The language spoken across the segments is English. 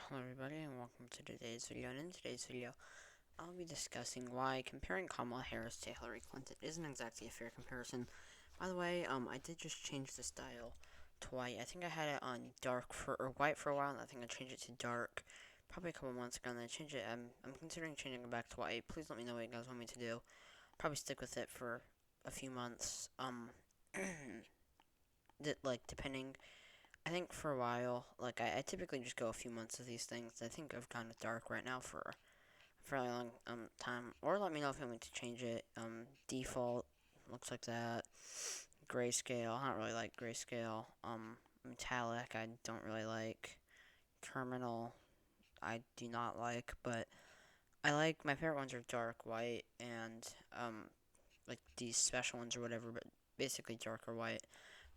Hello everybody and welcome to today's video, and in today's video I'll be discussing why comparing Kamala Harris to Hillary Clinton isn't exactly a fair comparison. By the way, I did just change the style to white. I think I had it on white for a while, and I think I changed it to dark probably a couple months ago, and then I changed it. I'm considering changing it back to white. Please let me know what you guys want me to do. Probably stick with it for a few months. Depending. I think for a while, I typically just go a few months of these things. I think I've gone with dark right now for a fairly long time. Or let me know if you want me to change it. Default looks like that. Grayscale, I don't really like grayscale. Metallic, I don't really like. Terminal, I do not like, but I like, my favorite ones are dark white and like these special ones or whatever, but basically dark or white.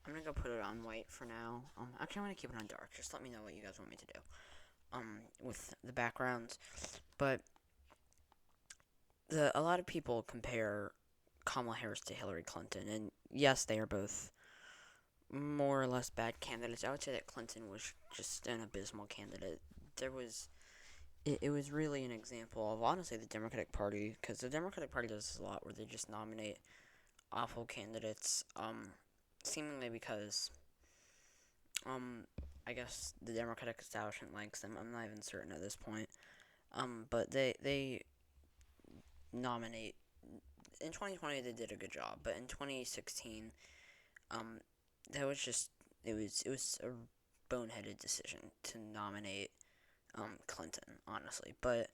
I'm gonna go put it on white for now. Actually, I'm gonna keep it on dark. Just let me know what you guys want me to do. With the backgrounds, but a lot of people compare Kamala Harris to Hillary Clinton, and yes, they are both more or less bad candidates. I would say that Clinton was just an abysmal candidate. It was really an example of honestly the Democratic Party, because the Democratic Party does this a lot where they just nominate awful candidates, seemingly because Um, I guess the Democratic establishment likes them. I'm not even certain at this point. But they nominate. In 2020, they did a good job, but in 2016, um, that was just it was a boneheaded decision to nominate Clinton, honestly. But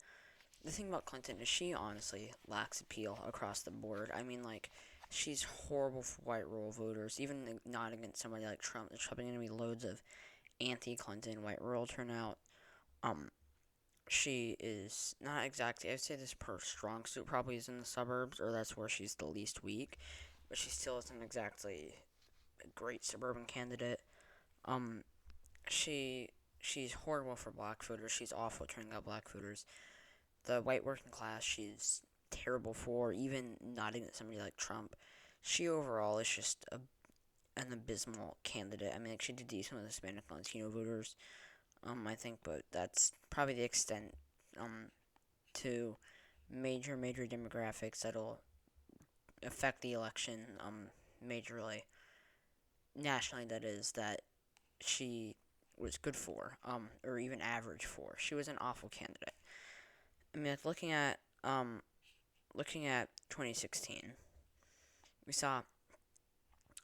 the thing about Clinton is she honestly lacks appeal across the board. I mean, like, she's horrible for white rural voters, even not against somebody like Trump. There's probably going to be loads of anti-Clinton white rural turnout. Um, she is not exactly. I'd say this per strong suit probably is in the suburbs, or that's where she's the least weak. But she still isn't exactly a great suburban candidate. Um, she she's horrible for black voters. She's awful at turning out black voters. The white working class, she's terrible for. Even not against somebody like Trump, she overall is just an abysmal candidate. I mean, like, she did decent with Hispanic and Latino voters, I think, but that's probably the extent, to major demographics that'll affect the election, majorly, nationally, that is, that she was good for, or even average for. She was an awful candidate. I mean, like, looking at 2016, we saw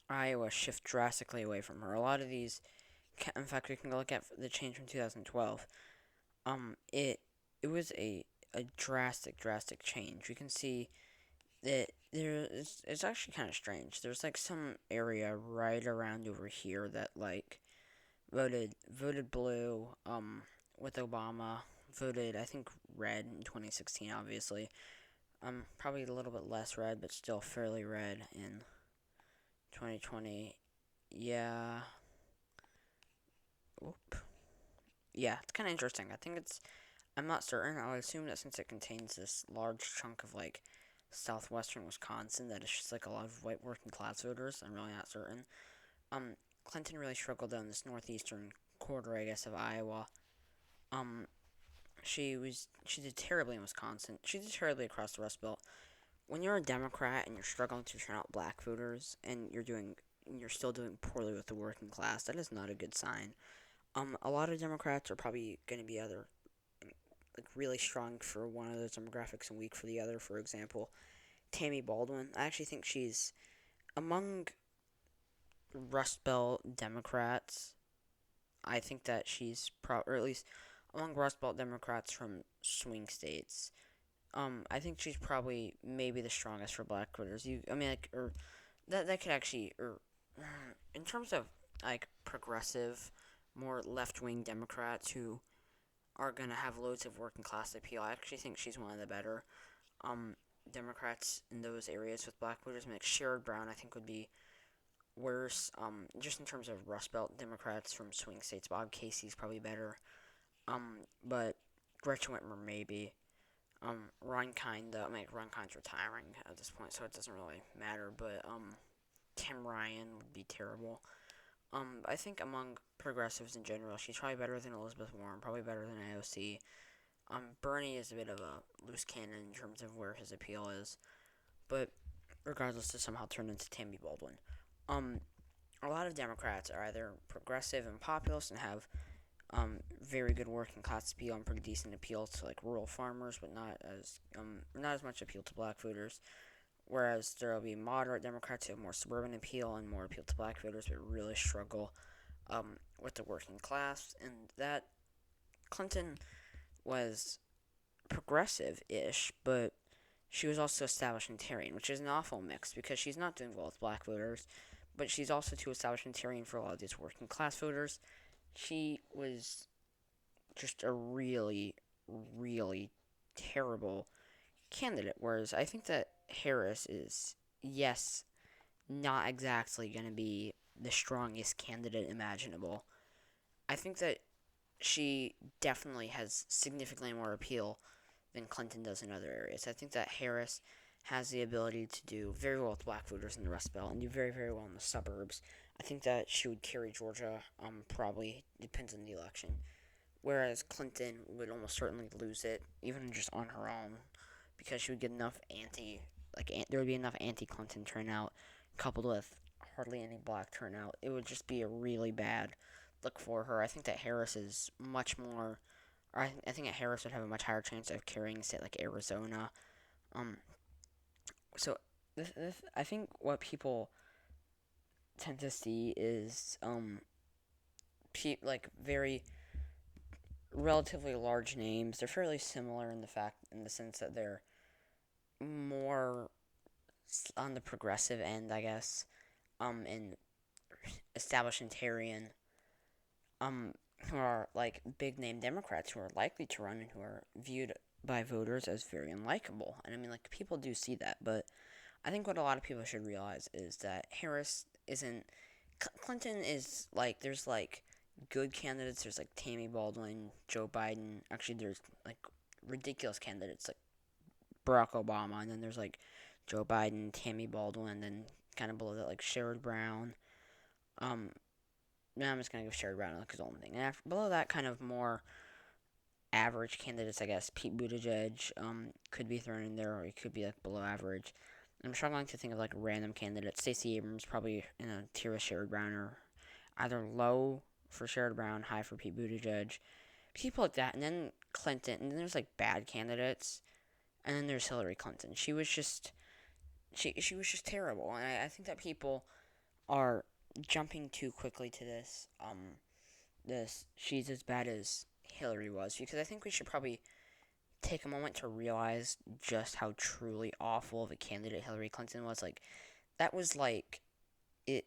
Iowa shift drastically away from her. A lot of these, in fact, we can go look at the change from 2012. It was a drastic change. We can see that it's actually kind of strange. There's like some area right around over here that like voted blue with Obama, voted I think red in 2016 obviously. Probably a little bit less red but still fairly red in 2020. Yeah. Oop. Yeah, it's kind of interesting. I'm not certain. I would assume that since it contains this large chunk of like southwestern Wisconsin, that it's just like a lot of white working class voters. I'm really not certain. Clinton really struggled down this northeastern quarter, I guess, of Iowa. Um, she did terribly in Wisconsin. She did terribly across the Rust Belt. When you're a Democrat and you're struggling to turn out black voters, and you're still doing poorly with the working class, that is not a good sign. A lot of Democrats are probably going to be other like really strong for one of those demographics and weak for the other. For example, Tammy Baldwin. I actually think she's among Rust Belt Democrats. I think that or at least among Rust Belt Democrats from swing states. I think she's probably maybe the strongest for black voters. I mean, like, or that could actually, or in terms of like progressive, more left wing Democrats who are gonna have loads of working class appeal. I actually think she's one of the better um, Democrats in those areas with black voters. I mean, like Sherrod Brown, I think would be worse. Just in terms of Rust Belt Democrats from swing states, Bob Casey's probably better. But Gretchen Whitmer maybe. Ron Kind, though, I mean, Ron Kind's retiring at this point, so it doesn't really matter. But Tim Ryan would be terrible. I think among progressives in general, she's probably better than Elizabeth Warren, probably better than AOC. Bernie is a bit of a loose cannon in terms of where his appeal is, but regardless, to somehow turn into Tammy Baldwin. Um, a lot of Democrats are either progressive and populist and have very good working class appeal and pretty decent appeal to like rural farmers, but not as much appeal to black voters. Whereas there will be moderate Democrats who have more suburban appeal and more appeal to black voters, but really struggle with the working class. And that Clinton was progressive-ish, but she was also establishmentarian, which is an awful mix because she's not doing well with black voters, but she's also too establishmentarian for a lot of these working class voters. She was just a really, really terrible candidate. Whereas I think that Harris is, yes, not exactly going to be the strongest candidate imaginable. I think that she definitely has significantly more appeal than Clinton does in other areas. I think that Harris has the ability to do very well with black voters in the Rust Belt and do very, very well in the suburbs. I think that she would carry Georgia, probably, depends on the election. Whereas Clinton would almost certainly lose it, even just on her own, because she would get enough there would be enough anti-Clinton turnout, coupled with hardly any black turnout. It would just be a really bad look for her. I think that Harris is much more. I think that Harris would have a much higher chance of carrying a state like Arizona. Um, so I think what people tend to see is very relatively large names. They're fairly similar in the sense that they're more on the progressive end, I guess, and establishmentarian, who are like big name Democrats who are likely to run and who are viewed by voters as very unlikable. And I mean, like, people do see that, but I think what a lot of people should realize is that Harris isn't. Clinton is like, there's like good candidates. There's like Tammy Baldwin, Joe Biden. Actually, there's like ridiculous candidates like Barack Obama, and then there's like Joe Biden, Tammy Baldwin, and then kind of below that like Sherrod Brown. Now I'm just gonna give Sherrod Brown like his own thing. And below that, kind of more average candidates, I guess. Pete Buttigieg could be thrown in there, or he could be like below average. I'm struggling to think of like random candidates. Stacey Abrams probably in a tier with Sherrod Brown, or either low for Sherrod Brown, high for Pete Buttigieg. People like that, and then Clinton, and then there's like bad candidates, and then there's Hillary Clinton. She was just terrible, and I think that people are jumping too quickly to this she's as bad as Hillary was, because I think we should probably take a moment to realize just how truly awful of a candidate Hillary Clinton was. Like, that was like it.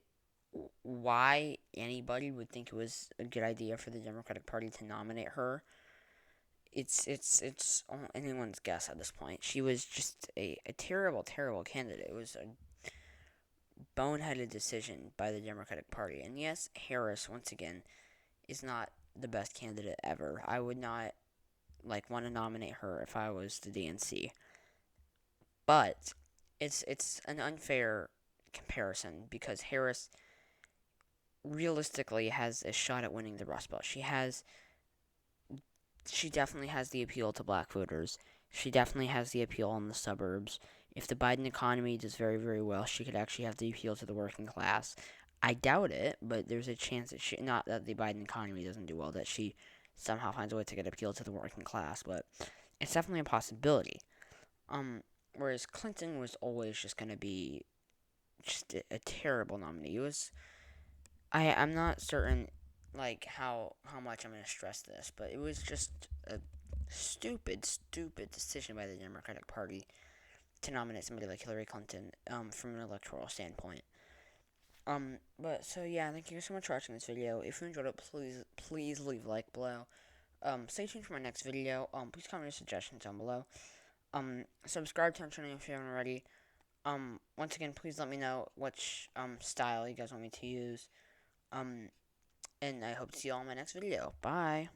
Why anybody would think it was a good idea for the Democratic Party to nominate her, it's anyone's guess at this point. She was just a terrible, terrible candidate. It was a boneheaded decision by the Democratic Party. And yes, Harris, once again, is not the best candidate ever. I would not want to nominate her if I was the DNC. But it's an unfair comparison because Harris realistically has a shot at winning the Rust Belt. She definitely has the appeal to black voters. She definitely has the appeal in the suburbs. If the Biden economy does very, very well, she could actually have the appeal to the working class. I doubt it, but there's a chance that not that the Biden economy doesn't do well, that she somehow finds a way to get appeal to the working class, but it's definitely a possibility. Whereas Clinton was always just going to be just a terrible nominee. I'm not certain how much I'm going to stress this, but it was just a stupid decision by the Democratic Party to nominate somebody like Hillary Clinton from an electoral standpoint. But so yeah, thank you so much for watching this video. If you enjoyed it, please leave a like below. Stay tuned for my next video. Please comment your suggestions down below. Subscribe to my channel if you haven't already. Once again, please let me know which style you guys want me to use. And I hope to see you all in my next video. Bye.